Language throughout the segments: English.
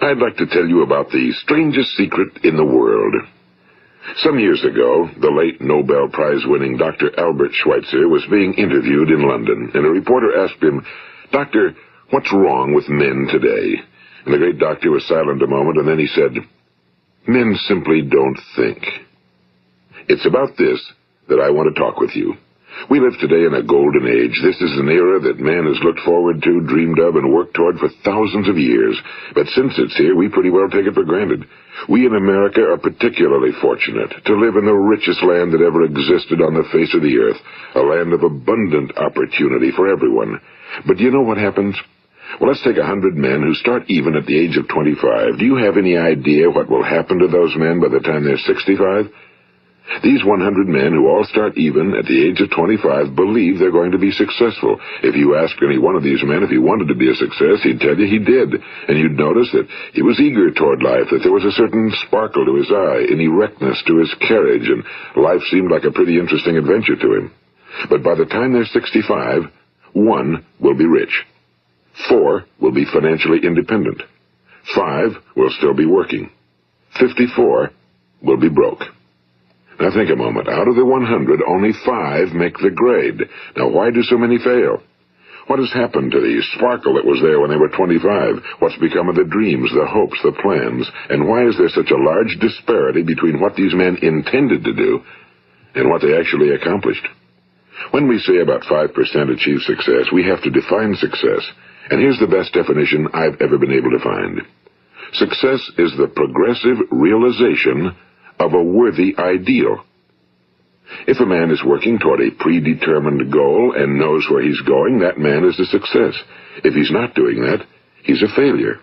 I'd like to tell you about the strangest secret in the world. Some years ago, the late Nobel Prize-winning Dr. Albert Schweitzer was being interviewed in London, and a reporter asked him, "Doctor, what's wrong with men today?" And the great doctor was silent a moment, and then he said, "Men simply don't think." It's about this that I want to talk with you. We live today in a golden age. This is an era that man has looked forward to, dreamed of, and worked toward for thousands of years. But since it's here, we pretty well take it for granted. We in America are particularly fortunate to live in the richest land that ever existed on the face of the earth, a land of abundant opportunity for everyone. But do you know what happens? Well, let's take 100 men who start even at the age of 25. Do you have any idea what will happen to those men by the time they're 65? These 100 men who all start even at the age of 25 believe they're going to be successful. If you asked any one of these men if he wanted to be a success, he'd tell you he did. And you'd notice that he was eager toward life, that there was a certain sparkle to his eye, an erectness to his carriage, and life seemed like a pretty interesting adventure to him. But by the time they're 65, 1 will be rich. 4 will be financially independent. 5 will still be working. 54 will be broke. Now think a moment. Out of the 100, only 5 make the grade. Now why do so many fail? What has happened to the sparkle that was there when they were 25? What's become of the dreams, the hopes, the plans? And why is there such a large disparity between what these men intended to do and what they actually accomplished? When we say about 5% achieve success, we have to define success. And here's the best definition I've ever been able to find. Success is the progressive realization of a worthy ideal. If a man is working toward a predetermined goal and knows where he's going, that man is a success. If he's not doing that, he's a failure.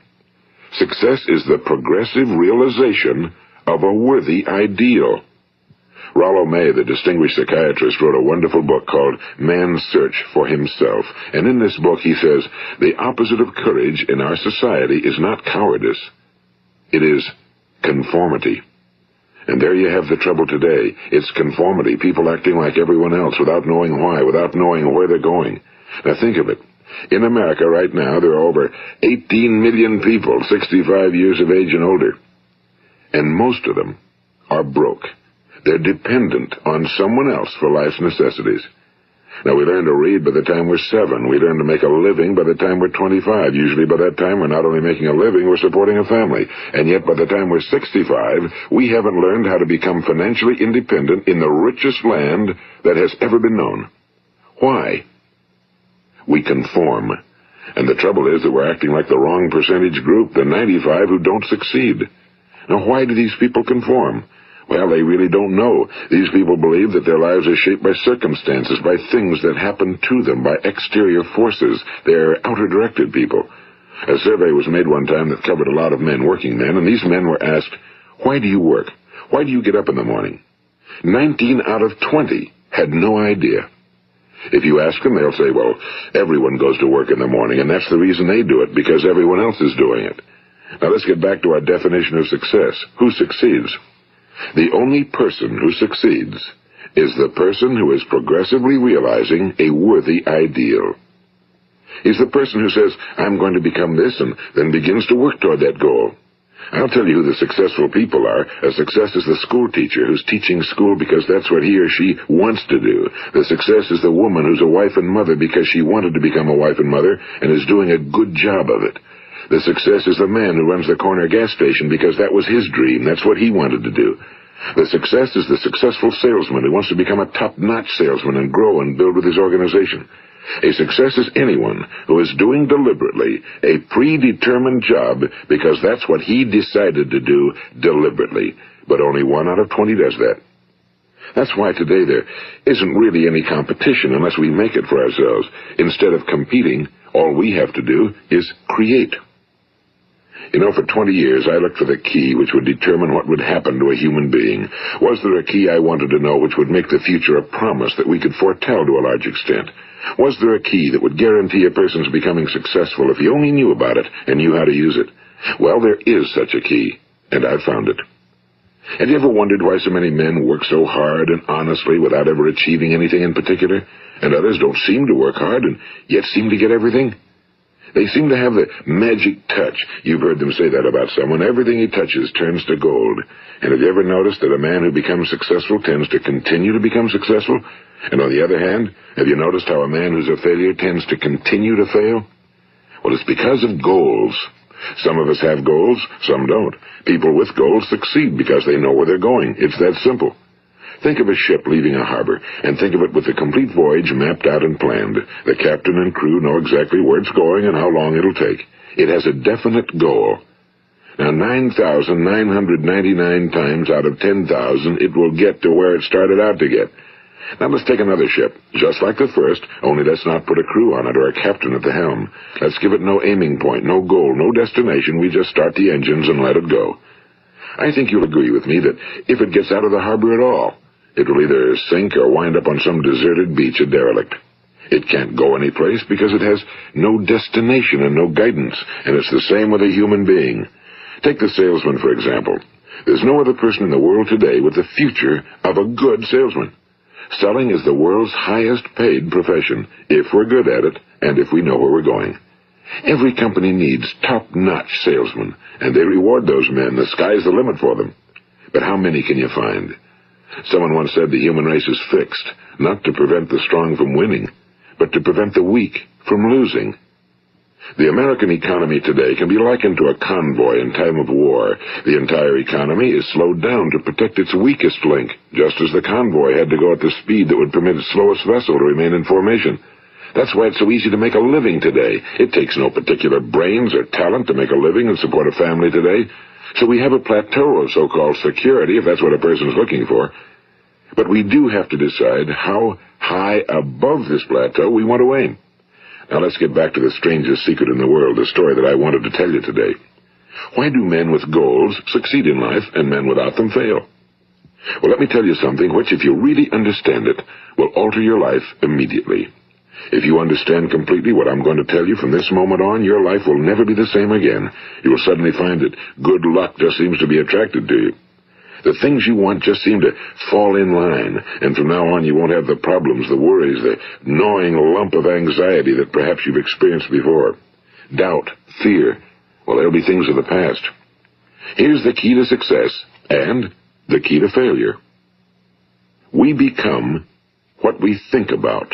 Success is the progressive realization of a worthy ideal. Rollo May, the distinguished psychiatrist, wrote a wonderful book called Man's Search for Himself. And in this book he says, the opposite of courage in our society is not cowardice. It is conformity. And there you have the trouble today. It's conformity, people acting like everyone else without knowing why, without knowing where they're going. Now think of it. In America right now, there are over 18 million people 65 years of age and older. And most of them are broke. They're dependent on someone else for life's necessities. Now, we learn to read by the time we're 7. We learn to make a living by the time we're 25. Usually by that time, we're not only making a living, we're supporting a family. And yet by the time we're 65, we haven't learned how to become financially independent in the richest land that has ever been known. Why? We conform. And the trouble is that we're acting like the wrong percentage group, the 95 who don't succeed. Now, why do these people conform? Well, they really don't know. These people believe that their lives are shaped by circumstances, by things that happen to them, by exterior forces. They're outer-directed people. A survey was made one time that covered a lot of men, working men, and these men were asked, "Why do you work? Why do you get up in the morning?" 19 out of 20 had no idea. If you ask them, they'll say, well, everyone goes to work in the morning, and that's the reason they do it, because everyone else is doing it. Now let's get back to our definition of success. Who succeeds? The only person who succeeds is the person who is progressively realizing a worthy ideal. He's the person who says, I'm going to become this, and then begins to work toward that goal. I'll tell you who the successful people are. A success is the school teacher who's teaching school because that's what he or she wants to do. The success is the woman who's a wife and mother because she wanted to become a wife and mother and is doing a good job of it. The success is the man who runs the corner gas station because that was his dream. That's what he wanted to do. The success is the successful salesman who wants to become a top-notch salesman and grow and build with his organization. A success is anyone who is doing deliberately a predetermined job because that's what he decided to do deliberately. But only 1 out of 20 does that. That's why today there isn't really any competition unless we make it for ourselves. Instead of competing, all we have to do is create. You know, for 20 years I looked for the key which would determine what would happen to a human being. Was there a key I wanted to know which would make the future a promise that we could foretell to a large extent? Was there a key that would guarantee a person's becoming successful if he only knew about it and knew how to use it? Well, there is such a key, and I've found it. Have you ever wondered why so many men work so hard and honestly without ever achieving anything in particular, and others don't seem to work hard and yet seem to get everything? They seem to have the magic touch. You've heard them say that about someone. Everything he touches turns to gold. And have you ever noticed that a man who becomes successful tends to continue to become successful? And on the other hand, have you noticed how a man who's a failure tends to continue to fail? Well, it's because of goals. Some of us have goals, some don't. People with goals succeed because they know where they're going. It's that simple. Think of a ship leaving a harbor, and think of it with the complete voyage mapped out and planned. The captain and crew know exactly where it's going and how long it'll take. It has a definite goal. Now, 9,999 times out of 10,000, it will get to where it started out to get. Now, let's take another ship, just like the first, only let's not put a crew on it or a captain at the helm. Let's give it no aiming point, no goal, no destination. We just start the engines and let it go. I think you'll agree with me that if it gets out of the harbor at all, it will either sink or wind up on some deserted beach, a derelict. It can't go anyplace because it has no destination and no guidance, and it's the same with a human being. Take the salesman, for example. There's no other person in the world today with the future of a good salesman. Selling is the world's highest paid profession, if we're good at it and if we know where we're going. Every company needs top-notch salesmen, and they reward those men. The sky's the limit for them. But how many can you find? Someone once said the human race is fixed, not to prevent the strong from winning, but to prevent the weak from losing. The American economy today can be likened to a convoy in time of war. The entire economy is slowed down to protect its weakest link, just as the convoy had to go at the speed that would permit its slowest vessel to remain in formation. That's why it's so easy to make a living today. It takes no particular brains or talent to make a living and support a family today. So we have a plateau of so-called security, if that's what a person's looking for. But we do have to decide how high above this plateau we want to aim. Now let's get back to the strangest secret in the world, the story that I wanted to tell you today. Why do men with goals succeed in life and men without them fail? Well, let me tell you something which, if you really understand it, will alter your life immediately. If you understand completely what I'm going to tell you from this moment on, your life will never be the same again. You will suddenly find that good luck just seems to be attracted to you. The things you want just seem to fall in line, and from now on you won't have the problems, the worries, the gnawing lump of anxiety that perhaps you've experienced before. Doubt, fear, well, they'll be things of the past. Here's the key to success and the key to failure. We become what we think about.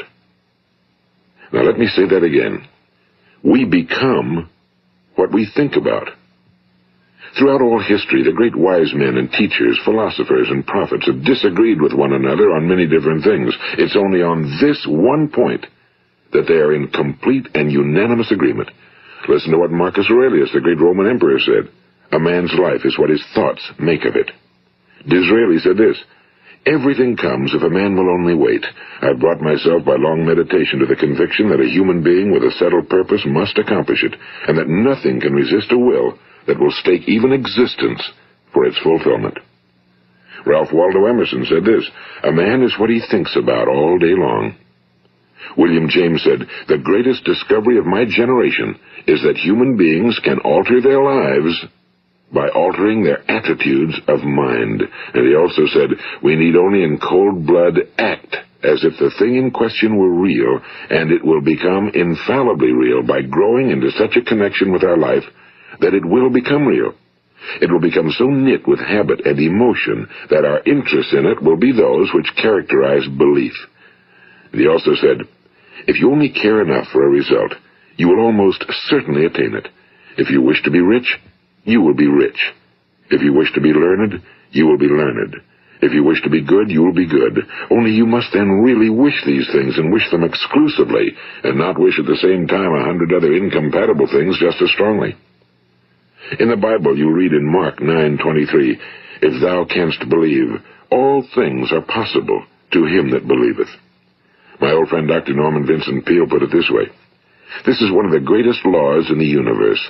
Now let me say that again. We become what we think about. Throughout all history, the great wise men and teachers, philosophers and prophets have disagreed with one another on many different things. It's only on this one point that they are in complete and unanimous agreement. Listen to what Marcus Aurelius, the great Roman emperor, said. A man's life is what his thoughts make of it. Disraeli said this, everything comes if a man will only wait. I've brought myself by long meditation to the conviction that a human being with a settled purpose must accomplish it, and that nothing can resist a will that will stake even existence for its fulfillment. Ralph Waldo Emerson said this, a man is what he thinks about all day long. William James said, the greatest discovery of my generation is that human beings can alter their lives by altering their attitudes of mind. And he also said, we need only in cold blood act as if the thing in question were real, and it will become infallibly real by growing into such a connection with our life that it will become real. It will become so knit with habit and emotion that our interest in it will be those which characterize belief. And he also said, if you only care enough for a result, you will almost certainly attain it. If you wish to be rich, you will be rich. If you wish to be learned, you will be learned. If you wish to be good, you will be good. Only you must then really wish these things and wish them exclusively, and not wish at the same time 100 other incompatible things just as strongly. In the Bible, you read in Mark 9:23, if thou canst believe, all things are possible to him that believeth. My old friend Dr. Norman Vincent Peale put it this way, this is one of the greatest laws in the universe.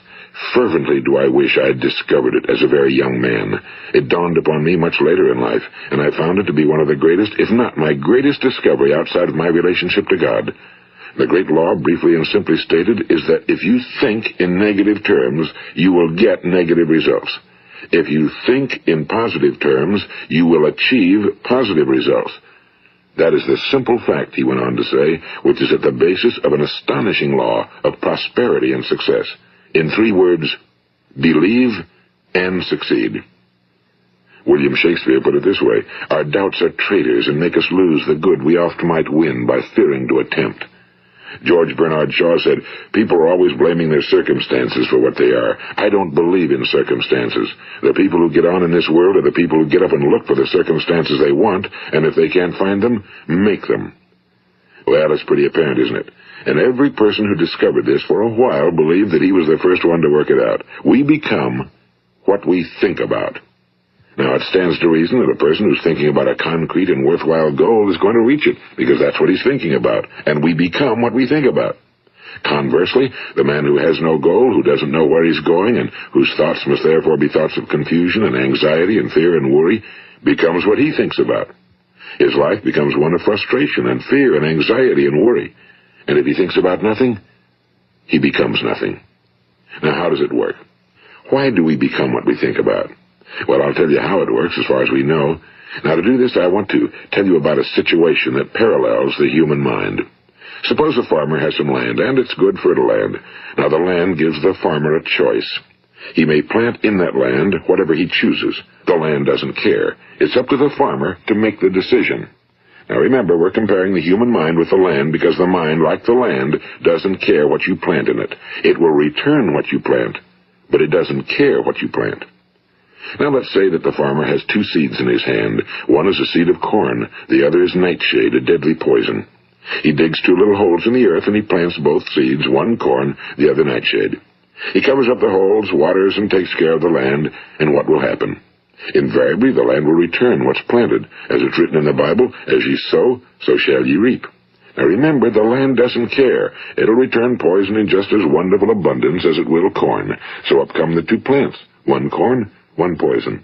Fervently do I wish I had discovered it as a very young man. It dawned upon me much later in life, and I found it to be one of the greatest, if not my greatest discovery outside of my relationship to God. The great law, briefly and simply stated, is that if you think in negative terms, you will get negative results. If you think in positive terms, you will achieve positive results. That is the simple fact, he went on to say, which is at the basis of an astonishing law of prosperity and success. In 3 words, believe and succeed. William Shakespeare put it this way: our doubts are traitors and make us lose the good we oft might win by fearing to attempt. George Bernard Shaw said, people are always blaming their circumstances for what they are. I don't believe in circumstances. The people who get on in this world are the people who get up and look for the circumstances they want, and if they can't find them, make them. Well, that's pretty apparent, isn't it? And every person who discovered this for a while believed that he was the first one to work it out. We become what we think about. Now, it stands to reason that a person who's thinking about a concrete and worthwhile goal is going to reach it, because that's what he's thinking about, and we become what we think about. Conversely, the man who has no goal, who doesn't know where he's going, and whose thoughts must therefore be thoughts of confusion and anxiety and fear and worry, becomes what he thinks about. His life becomes one of frustration and fear and anxiety and worry. And if he thinks about nothing, he becomes nothing. Now, how does it work? Why do we become what we think about? Well, I'll tell you how it works as far as we know. Now, to do this, I want to tell you about a situation that parallels the human mind. Suppose a farmer has some land, and it's good fertile land. Now, the land gives the farmer a choice. He may plant in that land whatever he chooses. The land doesn't care. It's up to the farmer to make the decision. Now, remember, we're comparing the human mind with the land because the mind, like the land, doesn't care what you plant in it. It will return what you plant, but it doesn't care what you plant. Now, let's say that the farmer has 2 seeds in his hand. One is a seed of corn. The other is nightshade, a deadly poison. He digs 2 little holes in the earth, and he plants both seeds, one corn, the other nightshade. He covers up the holes, waters, and takes care of the land, and what will happen? Invariably, the land will return what's planted. As it's written in the Bible, as ye sow, so shall ye reap. Now remember, the land doesn't care. It'll return poison in just as wonderful abundance as it will corn. So up come the 2 plants, one corn, one poison.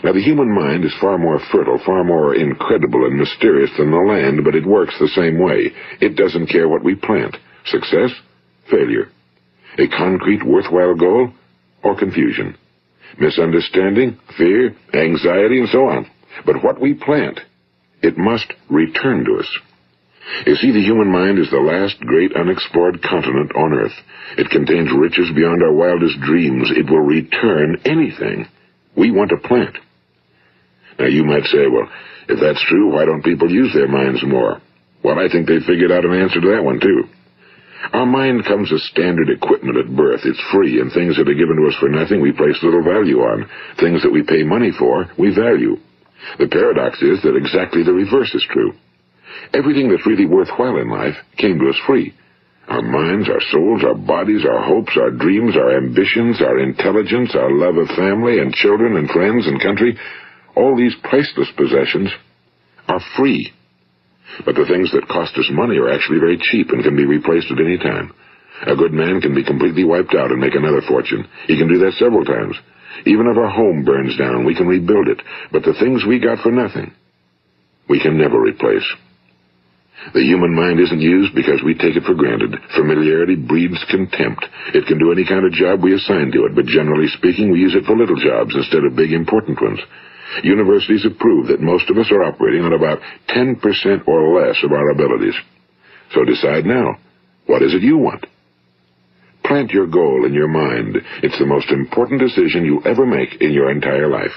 Now, the human mind is far more fertile, far more incredible and mysterious than the land, but it works the same way. It doesn't care what we plant. Success, failure. A concrete, worthwhile goal, or confusion. Misunderstanding, fear, anxiety, and so on. But what we plant, it must return to us. You see, the human mind is the last great unexplored continent on Earth. It contains riches beyond our wildest dreams. It will return anything we want to plant. Now, you might say, well, if that's true, why don't people use their minds more? Well, I think they figured out an answer to that one, too. Our mind comes as standard equipment at birth. It's free, and things that are given to us for nothing we place little value on. Things that we pay money for, we value. The paradox is that exactly the reverse is true. Everything that's really worthwhile in life came to us free. Our minds, our souls, our bodies, our hopes, our dreams, our ambitions, our intelligence, our love of family and children and friends and country, all these priceless possessions are free. But the things that cost us money are actually very cheap and can be replaced at any time. A good man can be completely wiped out and make another fortune. He can do that several times. Even if our home burns down, we can rebuild it. But the things we got for nothing, we can never replace. The human mind isn't used because we take it for granted. Familiarity breeds contempt. It can do any kind of job we assign to it, but generally speaking, we use it for little jobs instead of big, important ones. Universities have proved that most of us are operating on about 10% or less of our abilities. So decide now, what is it you want? Plant your goal in your mind. It's the most important decision you'll ever make in your entire life.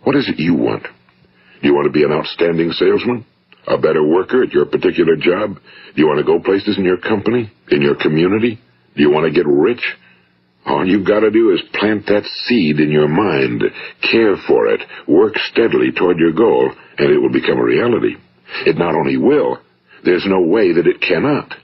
What is it you want? Do you want to be an outstanding salesman? A better worker at your particular job? Do you want to go places in your company? In your community? Do you want to get rich? All you've got to do is plant that seed in your mind, care for it, work steadily toward your goal, and it will become a reality. It not only will, there's no way that it cannot.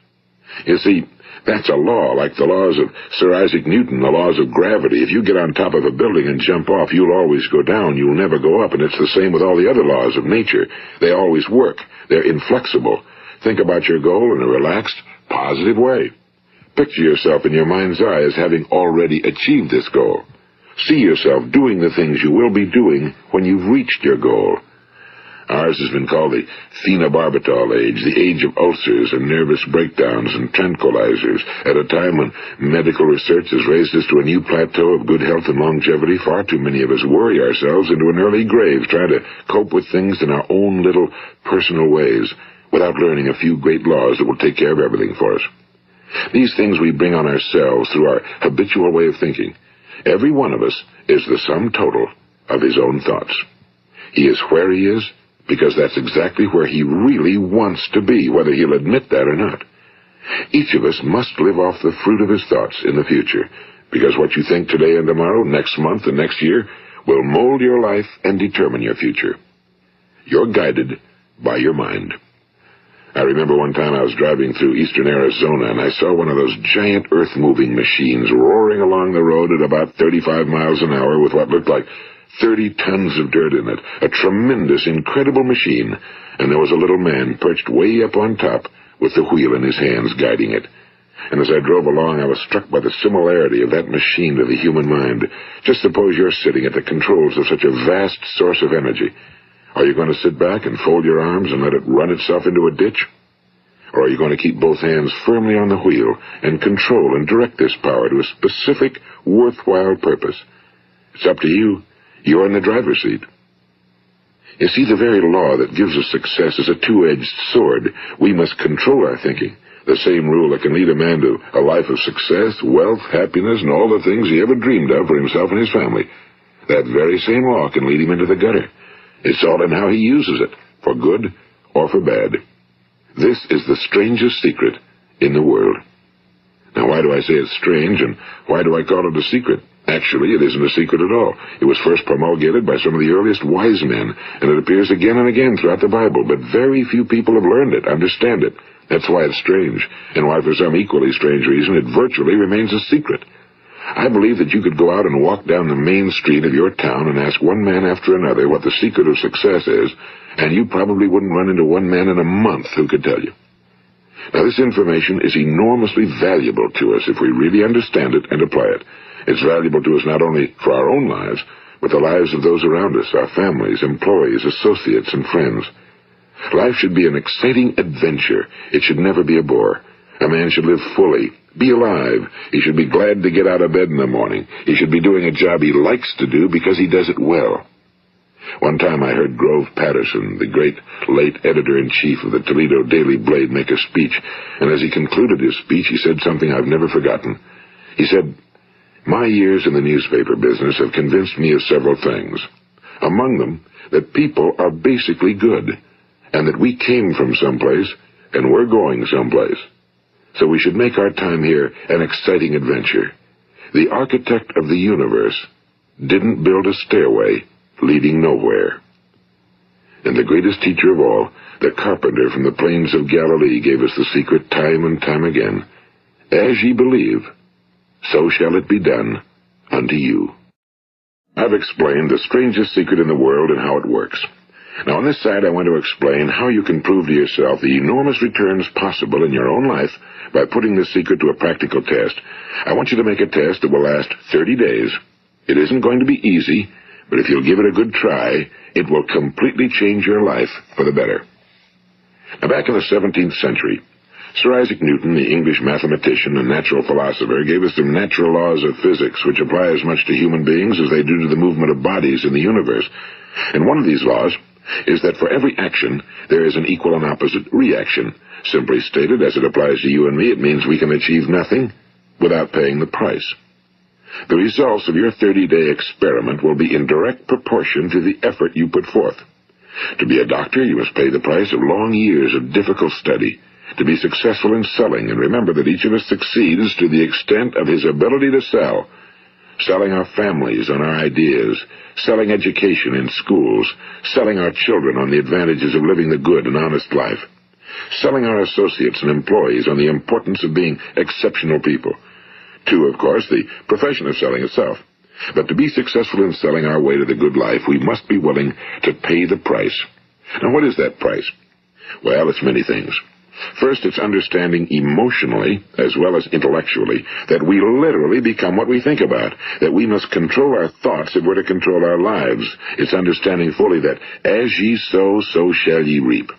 You see, that's a law, like the laws of Sir Isaac Newton, the laws of gravity. If you get on top of a building and jump off, you'll always go down. You'll never go up, and it's the same with all the other laws of nature. They always work. They're inflexible. Think about your goal in a relaxed, positive way. Picture yourself in your mind's eye as having already achieved this goal. See yourself doing the things you will be doing when you've reached your goal. Ours has been called the phenobarbital age, the age of ulcers and nervous breakdowns and tranquilizers. At a time when medical research has raised us to a new plateau of good health and longevity, far too many of us worry ourselves into an early grave, trying to cope with things in our own little personal ways, without learning a few great laws that will take care of everything for us. These things we bring on ourselves through our habitual way of thinking. Every one of us is the sum total of his own thoughts. He is where he is because that's exactly where he really wants to be, whether he'll admit that or not. Each of us must live off the fruit of his thoughts in the future, because what you think today and tomorrow, next month and next year, will mold your life and determine your future. You're guided by your mind. I remember one time I was driving through eastern Arizona, and I saw one of those giant earth-moving machines roaring along the road at about 35 miles an hour with what looked like 30 tons of dirt in it. A tremendous, incredible machine, and there was a little man perched way up on top with the wheel in his hands guiding it. And as I drove along, I was struck by the similarity of that machine to the human mind. Just suppose you're sitting at the controls of such a vast source of energy. Are you going to sit back and fold your arms and let it run itself into a ditch? Or are you going to keep both hands firmly on the wheel and control and direct this power to a specific, worthwhile purpose? It's up to you. You're in the driver's seat. You see, the very law that gives us success is a two-edged sword. We must control our thinking. The same rule that can lead a man to a life of success, wealth, happiness, and all the things he ever dreamed of for himself and his family. That very same law can lead him into the gutter. It's all in how he uses it, for good or for bad. This is the strangest secret in the world. Now, why do I say it's strange, and why do I call it a secret? Actually, it isn't a secret at all. It was first promulgated by some of the earliest wise men, and it appears again and again throughout the Bible, but very few people have learned it, understand it. That's why it's strange, and why for some equally strange reason it virtually remains a secret. I believe that you could go out and walk down the main street of your town and ask one man after another what the secret of success is, and you probably wouldn't run into one man in a month who could tell you. Now, this information is enormously valuable to us if we really understand it and apply it. It's valuable to us not only for our own lives, but the lives of those around us, our families, employees, associates, and friends. Life should be an exciting adventure. It should never be a bore. A man should live fully, be alive. He should be glad to get out of bed in the morning. He should be doing a job he likes to do because he does it well. One time I heard Grove Patterson, the great late editor-in-chief of the Toledo Daily Blade, make a speech, and as he concluded his speech, he said something I've never forgotten. He said, "My years in the newspaper business have convinced me of several things. Among them, that people are basically good, and that we came from someplace, and we're going someplace. So we should make our time here an exciting adventure. The architect of the universe didn't build a stairway leading nowhere." And the greatest teacher of all, the carpenter from the plains of Galilee, gave us the secret time and time again. As ye believe, so shall it be done unto you. I've explained the strangest secret in the world and how it works. Now, on this side, I want to explain how you can prove to yourself the enormous returns possible in your own life by putting this secret to a practical test. I want you to make a test that will last 30 days. It isn't going to be easy, but if you'll give it a good try, it will completely change your life for the better. Now, back in the 17th century, Sir Isaac Newton, the English mathematician and natural philosopher, gave us some natural laws of physics which apply as much to human beings as they do to the movement of bodies in the universe. And one of these laws is that for every action, there is an equal and opposite reaction. Simply stated, as it applies to you and me, it means we can achieve nothing without paying the price. The results of your 30-day experiment will be in direct proportion to the effort you put forth. To be a doctor, you must pay the price of long years of difficult study. To be successful in selling, and remember that each of us succeeds to the extent of his ability to sell. Selling our families on our ideas, selling education in schools, selling our children on the advantages of living the good and honest life, selling our associates and employees on the importance of being exceptional people. To, of course, the profession of selling itself. But to be successful in selling our way to the good life, we must be willing to pay the price. Now, what is that price? Well, it's many things. First, it's understanding emotionally, as well as intellectually, that we literally become what we think about, that we must control our thoughts if we're to control our lives. It's understanding fully that as ye sow, so shall ye reap.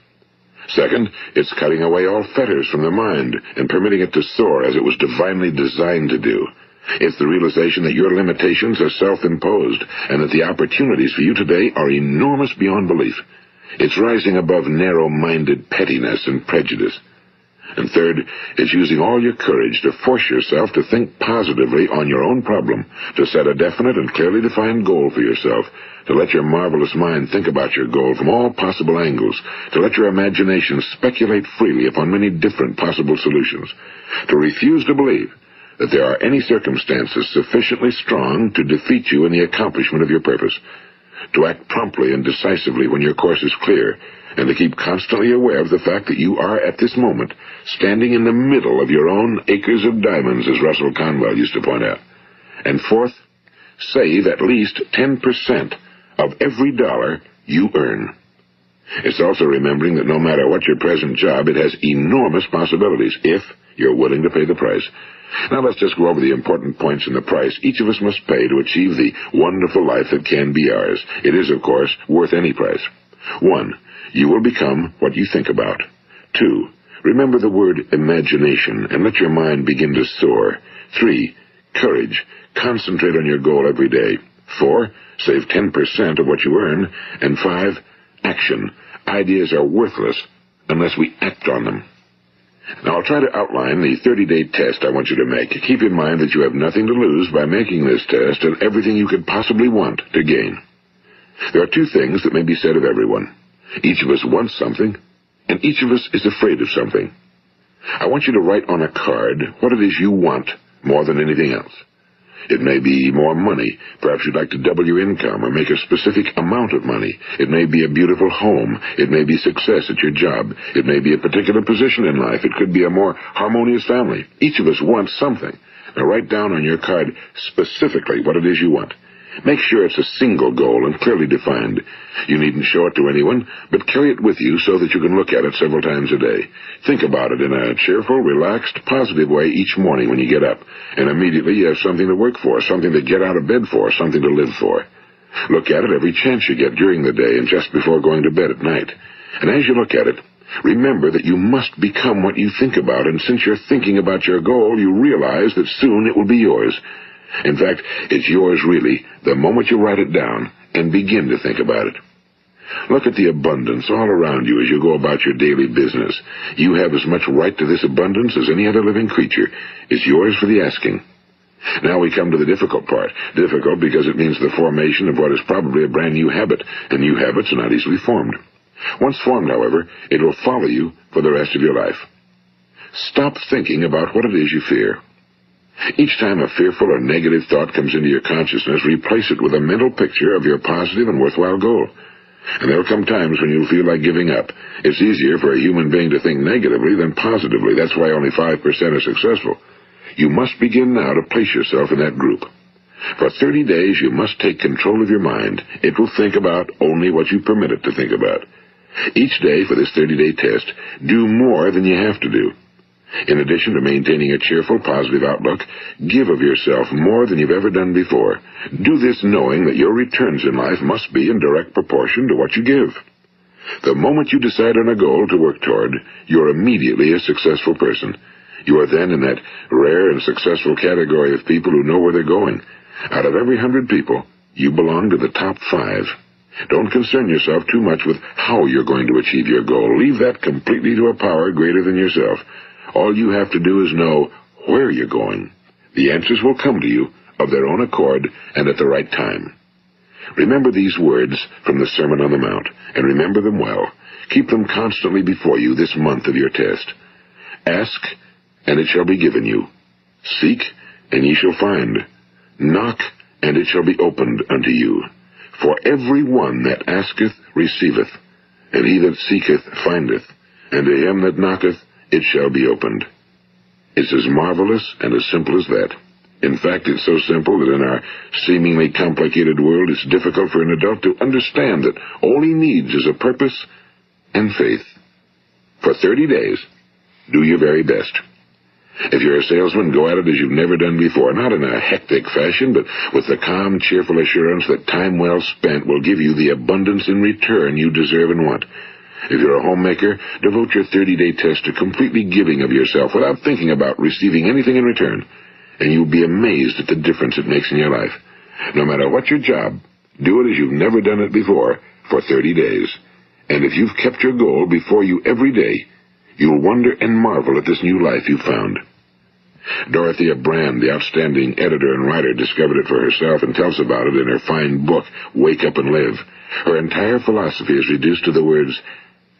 Second, it's cutting away all fetters from the mind and permitting it to soar as it was divinely designed to do. It's the realization that your limitations are self-imposed and that the opportunities for you today are enormous beyond belief. It's rising above narrow-minded pettiness and prejudice. And third, it's using all your courage to force yourself to think positively on your own problem, to set a definite and clearly defined goal for yourself, to let your marvelous mind think about your goal from all possible angles, to let your imagination speculate freely upon many different possible solutions, to refuse to believe that there are any circumstances sufficiently strong to defeat you in the accomplishment of your purpose, to act promptly and decisively when your course is clear, and to keep constantly aware of the fact that you are, at this moment, standing in the middle of your own acres of diamonds, as Russell Conwell used to point out. And fourth, save at least 10% of every dollar you earn. It's also remembering that no matter what your present job, it has enormous possibilities, if you're willing to pay the price. Now let's just go over the important points in the price each of us must pay to achieve the wonderful life that can be ours. It is, of course, worth any price. 1. You will become what you think about. 2. Remember the word imagination and let your mind begin to soar. 3. Courage. Concentrate on your goal every day. 4. Save 10% of what you earn. And 5. Action. Ideas are worthless unless we act on them. Now, I'll try to outline the 30-day test I want you to make. Keep in mind that you have nothing to lose by making this test and everything you could possibly want to gain. There are 2 things that may be said of everyone. Each of us wants something, and each of us is afraid of something. I want you to write on a card what it is you want more than anything else. It may be more money. Perhaps you'd like to double your income or make a specific amount of money. It may be a beautiful home. It may be success at your job. It may be a particular position in life. It could be a more harmonious family. Each of us wants something. Now write down on your card specifically what it is you want. Make sure it's a single goal and clearly defined. You needn't show it to anyone, but carry it with you so that you can look at it several times a day. Think about it in a cheerful, relaxed, positive way each morning when you get up, and immediately you have something to work for, something to get out of bed for, something to live for. Look at it every chance you get during the day and just before going to bed at night. And as you look at it, remember that you must become what you think about, and since you're thinking about your goal, you realize that soon it will be yours. In fact, it's yours really the moment you write it down and begin to think about it. Look at the abundance all around you as you go about your daily business. You have as much right to this abundance as any other living creature. It's yours for the asking. Now we come to the difficult part. Difficult because it means the formation of what is probably a brand new habit, and new habits are not easily formed. Once formed, however, it will follow you for the rest of your life. Stop thinking about what it is you fear. Each time a fearful or negative thought comes into your consciousness, replace it with a mental picture of your positive and worthwhile goal. And there will come times when you'll feel like giving up. It's easier for a human being to think negatively than positively. That's why only 5% are successful. You must begin now to place yourself in that group. For 30 days, you must take control of your mind. It will think about only what you permit it to think about. Each day for this 30-day test, do more than you have to do. In addition to maintaining a cheerful, positive outlook, give of yourself more than you've ever done before. Do this knowing that your returns in life must be in direct proportion to what you give. The moment you decide on a goal to work toward, you're immediately a successful person. You are then in that rare and successful category of people who know where they're going. Out of every 100 people, you belong to the top 5. Don't concern yourself too much with how you're going to achieve your goal. Leave that completely to a power greater than yourself. All you have to do is know where you're going. The answers will come to you of their own accord and at the right time. Remember these words from the Sermon on the Mount, and remember them well. Keep them constantly before you this month of your test. Ask, and it shall be given you. Seek, and ye shall find. Knock, and it shall be opened unto you. For every one that asketh receiveth, and he that seeketh findeth, and to him that knocketh it shall be opened. It's as marvelous and as simple as that. In fact, it's so simple that in our seemingly complicated world, it's difficult for an adult to understand that all he needs is a purpose and faith. For 30 days, Do your very best. If you're a salesman, go at it as you've never done before, not in a hectic fashion, but with the calm, cheerful assurance that time well spent will give you the abundance in return you deserve and want. If you're a homemaker, devote your 30-day test to completely giving of yourself without thinking about receiving anything in return, and you'll be amazed at the difference it makes in your life. No matter what your job, do it as you've never done it before for 30 days. And if you've kept your goal before you every day, you'll wonder and marvel at this new life you've found. Dorothea Brand, the outstanding editor and writer, discovered it for herself and tells about it in her fine book, Wake Up and Live. Her entire philosophy is reduced to the words,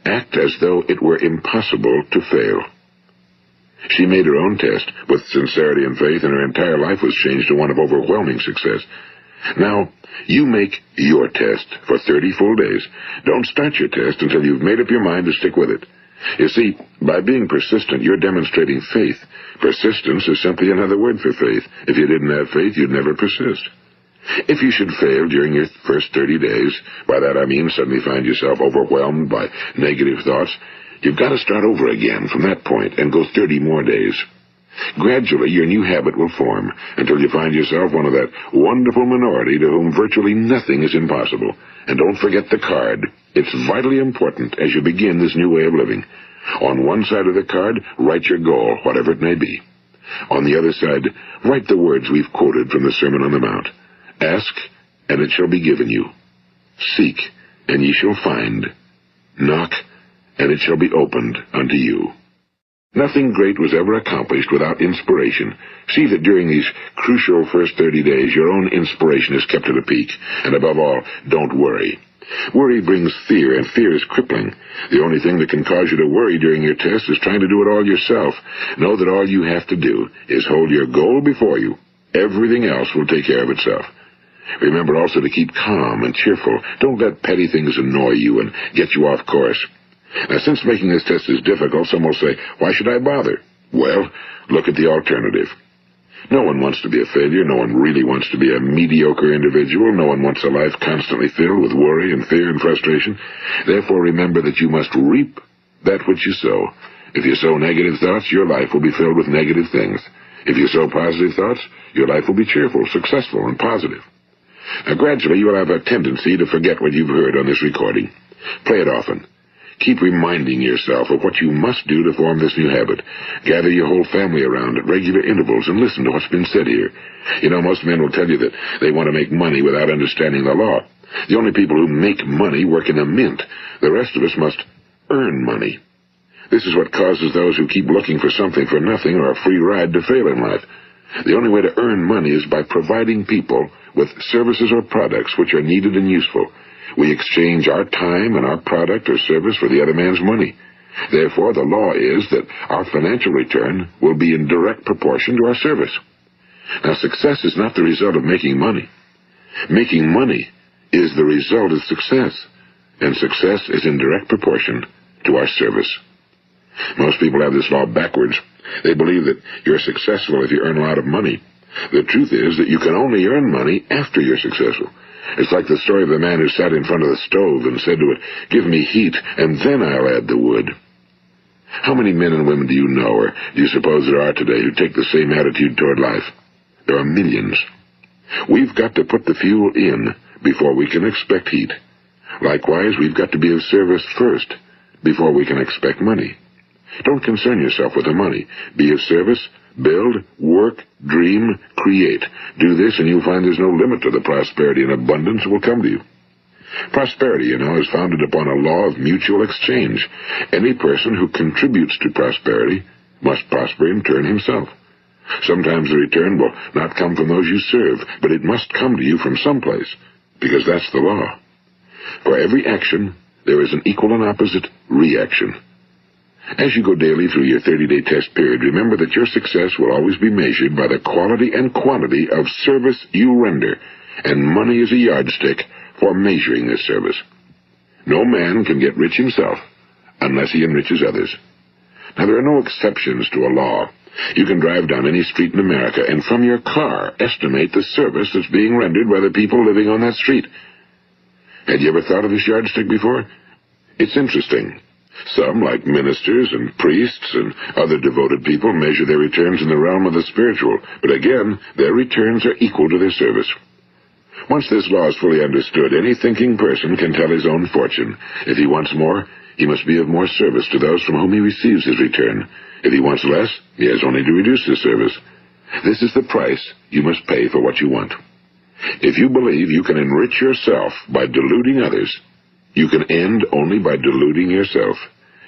act as though it were impossible to fail. She made her own test with sincerity and faith, and her entire life was changed to one of overwhelming success. Now, you make your test for 30 full days. Don't start your test until you've made up your mind to stick with it. You see, by being persistent, you're demonstrating faith. Persistence is simply another word for faith. If you didn't have faith, you'd never persist. If you should fail during your first 30 days, by that I mean suddenly find yourself overwhelmed by negative thoughts, you've got to start over again from that point and go 30 more days. Gradually, your new habit will form until you find yourself one of that wonderful minority to whom virtually nothing is impossible. And don't forget the card. It's vitally important as you begin this new way of living. On one side of the card, write your goal, whatever it may be. On the other side, write the words we've quoted from the Sermon on the Mount. Ask, and it shall be given you. Seek, and ye shall find. Knock, and it shall be opened unto you. Nothing great was ever accomplished without inspiration. See that during these crucial first 30 days, your own inspiration is kept at a peak. And above all, don't worry. Worry brings fear, and fear is crippling. The only thing that can cause you to worry during your test is trying to do it all yourself. Know that all you have to do is hold your goal before you. Everything else will take care of itself. Remember also to keep calm and cheerful. Don't let petty things annoy you and get you off course. Now, since making this test is difficult, some will say, why should I bother? Well, look at the alternative. No one wants to be a failure. No one really wants to be a mediocre individual. No one wants a life constantly filled with worry and fear and frustration. Therefore, remember that you must reap that which you sow. If you sow negative thoughts, your life will be filled with negative things. If you sow positive thoughts, your life will be cheerful, successful, and positive. Now, gradually, you will have a tendency to forget what you've heard on this recording. Play it often. Keep reminding yourself of what you must do to form this new habit. Gather your whole family around at regular intervals and listen to what's been said here. You know, most men will tell you that they want to make money without understanding the law. The only people who make money work in a mint. The rest of us must earn money. This is what causes those who keep looking for something for nothing or a free ride to fail in life. The only way to earn money is by providing people with services or products which are needed and useful. We exchange our time and our product or service for the other man's money. Therefore, the law is that our financial return will be in direct proportion to our service. Now, success is not the result of making money. Making money is the result of success, and success is in direct proportion to our service. Most people have this law backwards. They believe that you're successful if you earn a lot of money. The truth is that you can only earn money after you're successful. It's like the story of the man who sat in front of the stove and said to it, give me heat, and then I'll add the wood. How many men and women do you know, or do you suppose there are today, who take the same attitude toward life? There are millions. We've got to put the fuel in before we can expect heat. Likewise, we've got to be of service first before we can expect money. Don't concern yourself with the money. Be of service, build, work, dream, create. Do this, and you'll find there's no limit to the prosperity and abundance that will come to you. Prosperity, you know, is founded upon a law of mutual exchange. Any person who contributes to prosperity must prosper in turn himself. Sometimes the return will not come from those you serve, but it must come to you from someplace, because that's the law. For every action, there is an equal and opposite reaction. As you go daily through your 30-day test period, remember that your success will always be measured by the quality and quantity of service you render, and money is a yardstick for measuring this service. No man can get rich himself unless he enriches others. Now, there are no exceptions to a law. You can drive down any street in America and from your car estimate the service that's being rendered by the people living on that street. Had you ever thought of this yardstick before? It's interesting. Some, like ministers and priests and other devoted people, measure their returns in the realm of the spiritual, but again, their returns are equal to their service. Once this law is fully understood, any thinking person can tell his own fortune. If he wants more, he must be of more service to those from whom he receives his return. If he wants less, he has only to reduce his service. This is the price you must pay for what you want. If you believe you can enrich yourself by deluding others, you can end only by deluding yourself.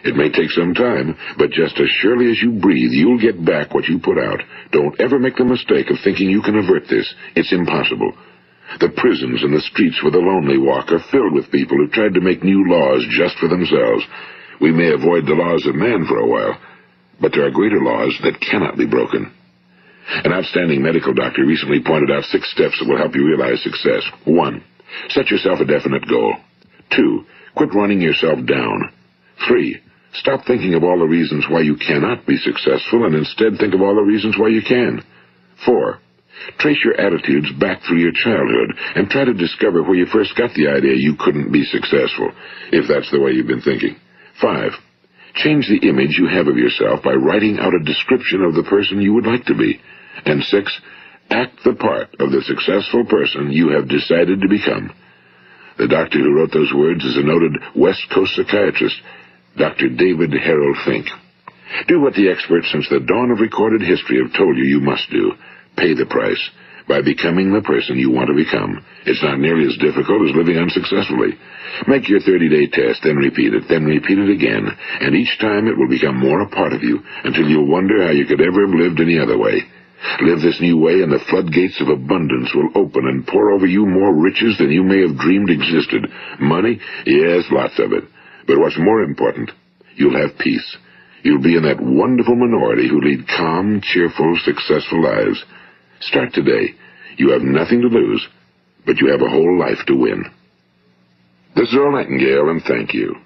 It may take some time, but just as surely as you breathe, you'll get back what you put out. Don't ever make the mistake of thinking you can avert this. It's impossible. The prisons and the streets where the lonely walk are filled with people who tried to make new laws just for themselves. We may avoid the laws of man for a while, but there are greater laws that cannot be broken. An outstanding medical doctor recently pointed out 6 steps that will help you realize success. 1. Set yourself a definite goal. 2. Quit running yourself down. 3. Stop thinking of all the reasons why you cannot be successful and instead think of all the reasons why you can. 4. Trace your attitudes back through your childhood and try to discover where you first got the idea you couldn't be successful, if that's the way you've been thinking. 5. Change the image you have of yourself by writing out a description of the person you would like to be. And 6. Act the part of the successful person you have decided to become. The doctor who wrote those words is a noted West Coast psychiatrist, Dr. David Harold Fink. Do what the experts since the dawn of recorded history have told you you must do. Pay the price by becoming the person you want to become. It's not nearly as difficult as living unsuccessfully. Make your 30-day test, then repeat it again, and each time it will become more a part of you until you'll wonder how you could ever have lived any other way. Live this new way, and the floodgates of abundance will open and pour over you more riches than you may have dreamed existed. Money? Yes, lots of it. But what's more important, you'll have peace. You'll be in that wonderful minority who lead calm, cheerful, successful lives. Start today. You have nothing to lose, but you have a whole life to win. This is Earl Nitingale, and thank you.